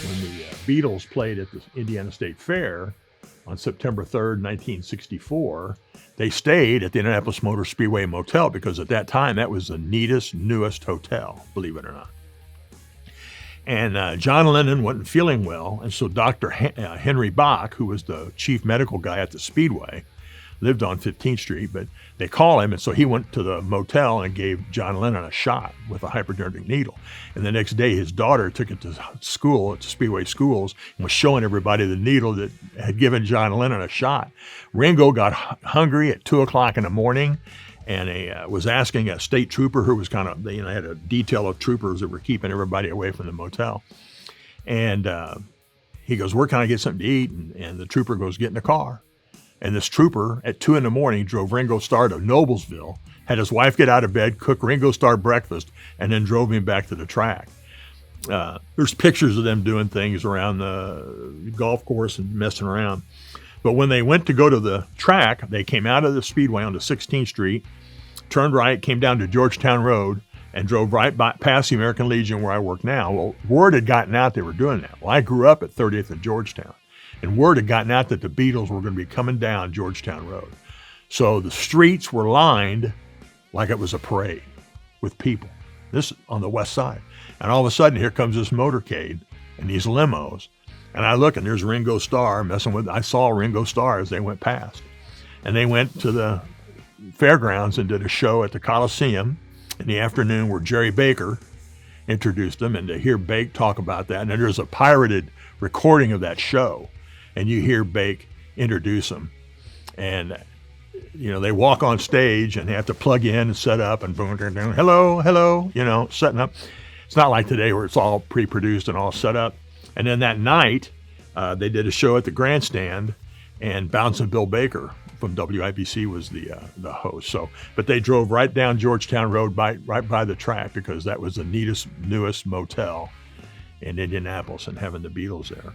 When the Beatles played at the Indiana State Fair on September 3rd, 1964, they stayed at the Indianapolis Motor Speedway Motel because at that time that was the neatest, newest hotel, believe it or not. And John Lennon wasn't feeling well, and so Dr. Henry Bach, who was the chief medical guy at the Speedway, lived on 15th Street, but they call him, and so he went to the motel and gave John Lennon a shot with a hypodermic needle. And the next day, his daughter took it to school, to Speedway schools, and was showing everybody the needle that had given John Lennon a shot. Ringo got hungry at 2 o'clock in the morning, and was asking a state trooper who was kind of, had a detail of troopers that were keeping everybody away from the motel. And he goes, "Where can I get something to eat?" And the trooper goes, "Get in the car." And this trooper at 2 in the morning drove Ringo Starr to Noblesville, had his wife get out of bed, cook Ringo Starr breakfast, and then drove him back to the track. There's pictures of them doing things around the golf course and messing around. But when they went to go to the track, they came out of the Speedway onto 16th Street, turned right, came down to Georgetown Road, and drove right past the American Legion where I work now. Well, word had gotten out they were doing that. Well, I grew up at 30th and Georgetown. And word had gotten out that the Beatles were going to be coming down Georgetown Road. So the streets were lined like it was a parade with people. This on the west side. And all of a sudden, here comes this motorcade and these limos. And I look, and there's Ringo Starr I saw Ringo Starr as they went past. And they went to the fairgrounds and did a show at the Coliseum in the afternoon where Jerry Baker introduced them. And to hear Bake talk about that, and then there's a pirated recording of that show. And you hear Bake introduce them. And, they walk on stage and they have to plug in and set up and boom, hello, setting up. It's not like today where it's all pre-produced and all set up. And then that night, they did a show at the grandstand, and Bouncing Bill Baker from WIBC was the host. So, but they drove right down Georgetown Road right by the track because that was the neatest, newest motel in Indianapolis, and having the Beatles there.